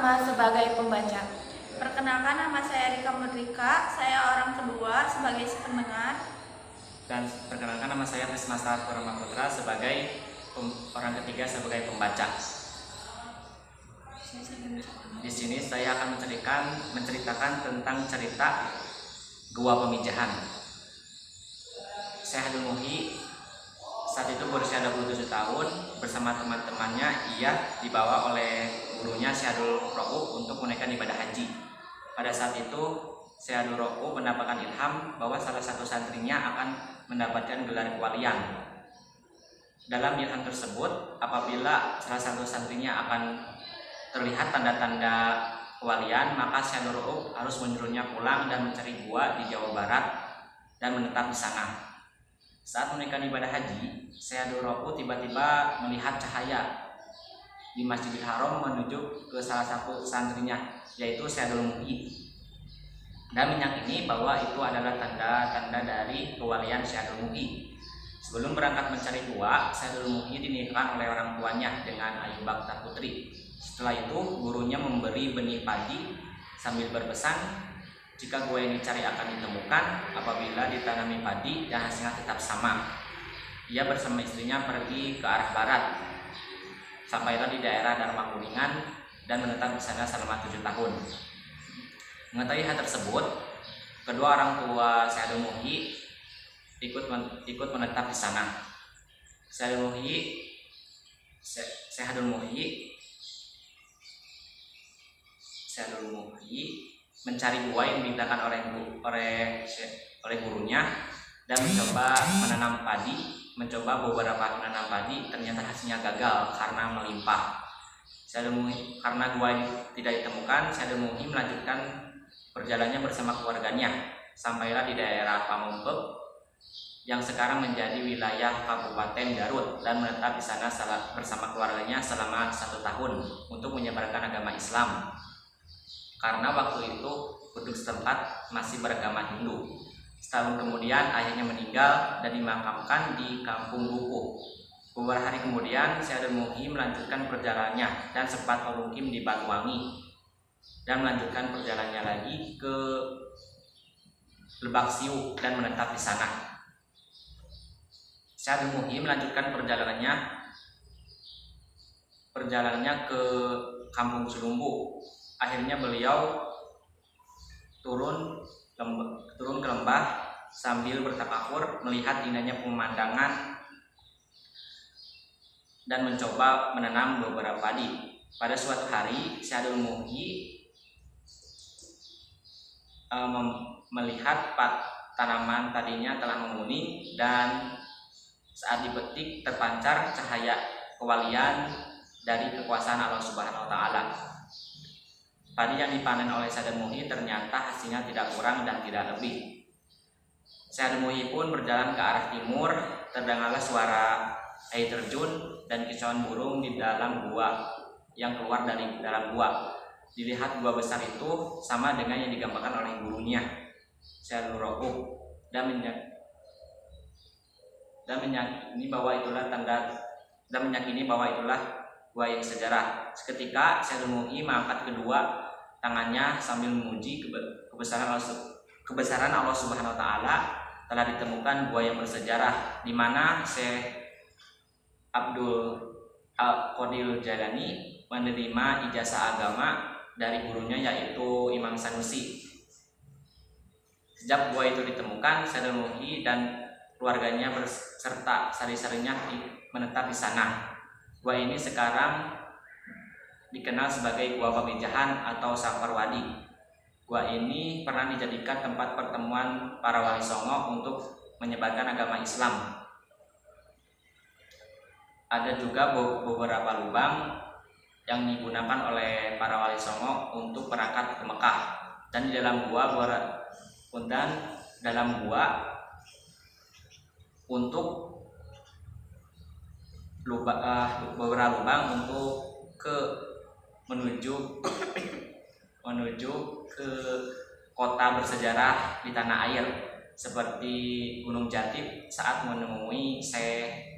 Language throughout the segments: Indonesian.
lomba sebagai pembaca. Perkenalkan, nama saya Rika Merdeka, saya orang kedua sebagai pendengar. Dan perkenalkan, nama saya Prisma Purama Putra sebagai orang ketiga sebagai pembaca. Di sini saya akan menceritakan tentang cerita Gua Pemijahan. Saya Hadul Muhi saat itu berusia 27 tahun, bersama teman-temannya ia dibawa oleh gurunya Syahadul Ra'ub untuk menunaikan ibadah haji. Pada saat itu Syahadul Ra'ub mendapatkan ilham bahwa salah satu santrinya akan mendapatkan gelar kewalian. Dalam ilham tersebut, apabila salah satu santrinya akan terlihat tanda-tanda kewalian, maka Syahadul Ra'ub harus menyuruhnya pulang dan mencari gua di Jawa Barat dan menetap di sana. Saat menunaikan ibadah haji, Syahadul Ra'ub tiba-tiba melihat cahaya di Masjidil Haram menuju ke salah satu santrinya, yaitu Syahadul Muhi, dan meyakini bahwa itu adalah tanda-tanda dari kewalian Syahadul Muhi. Sebelum berangkat mencari gua, Syahadul Muhi dinikahkan oleh orang tuanya dengan Ayu Bakta Putri. Setelah itu, gurunya memberi benih padi sambil berpesan, jika gua yang dicari akan ditemukan apabila ditanami padi dan hasilnya tetap sama. Ia bersama istrinya pergi ke arah barat. Sampailah di daerah Dharma Kuningan dan menetap di sana selama 7 tahun. Mengetahui hal tersebut, kedua orang tua Syahadul Muhi ikut menetap di sana. Syahadul Muhi mencari gua yang dimintakan oleh gurunya dan mencoba beberapa menanam padi. Ternyata hasilnya gagal karena melimpah. Karena gua tidak ditemukan, Syahadul Muhi melanjutkan perjalanannya bersama keluarganya. Sampailah di daerah Pamumpek yang sekarang menjadi wilayah Kabupaten Garut dan menetap di sana bersama keluarganya selama 1 tahun untuk menyebarkan agama Islam. Karena waktu itu penduduk setempat masih beragama Hindu. Setahun kemudian ayahnya meninggal dan dimakamkan di Kampung Buku. Beberapa hari kemudian Syahadul Muhi melanjutkan perjalanannya dan sempat bermukim di Banyuwangi dan melanjutkan perjalanannya lagi ke Lebak Siu dan menetap di sana. Syahadul Muhi melanjutkan perjalanannya ke Kampung Sulumbu. Akhirnya beliau turun ke lembah sambil bertafakur melihat indahnya pemandangan dan mencoba menanam beberapa padi. Pada suatu hari Syahadul Muhi melihat tanaman tadinya telah menguning dan saat dipetik terpancar cahaya kewalian dari kekuasaan Allah Subhanahu wa taala. Padi yang dipanen oleh Syahadul Muhi ternyata hasilnya tidak kurang dan tidak lebih. Syahadul Muhi pun berjalan ke arah timur. Terdengarlah suara air terjun dan kicauan burung di dalam gua yang keluar dari dalam gua. Dilihat gua besar itu sama dengan yang digambarkan oleh gurunya Syahadul Ra'ub dan meyakini bahwa itulah gua yang sejarah. Seketika Syahadul Muhi mengangkat kedua tangannya sambil memuji kebesaran Allah Subhanahu wa taala. Telah ditemukan gua yang bersejarah di mana Syekh Abdul Qadir Jailani menerima ijazah agama dari gurunya yaitu Imam Sanusi. Sejak gua itu ditemukan, Syahadul Muhi dan keluarganya beserta sari-sarinya menetap di sana. Gua ini sekarang dikenal sebagai Gua Pemijahan atau Saparwadi. Gua ini pernah dijadikan tempat pertemuan para wali songo untuk menyebarkan agama Islam. Ada juga beberapa lubang yang digunakan oleh para wali songo untuk berangkat ke Mekah. Dan di dalam gua untuk beberapa lubang untuk menuju ke kota bersejarah di tanah air seperti Gunung Jatib saat menemui Syekh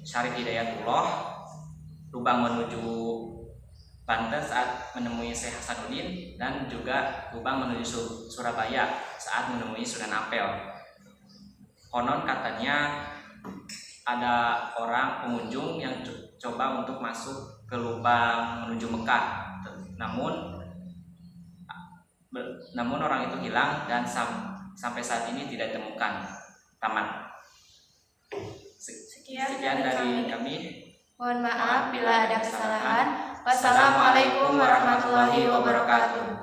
Syarif Hidayatullah, lubang menuju Banten saat menemui Syekh Hasanuddin, dan juga Subang menuju Surabaya saat menemui Sunan Ampel. Konon katanya ada orang pengunjung yang coba untuk masuk ke lubang menuju Mekah, namun orang itu hilang dan sampai saat ini tidak ditemukan. Tamat. Sekian dari kami. Mohon maaf bila ada kesalahan. Wassalamualaikum warahmatullahi wabarakatuh.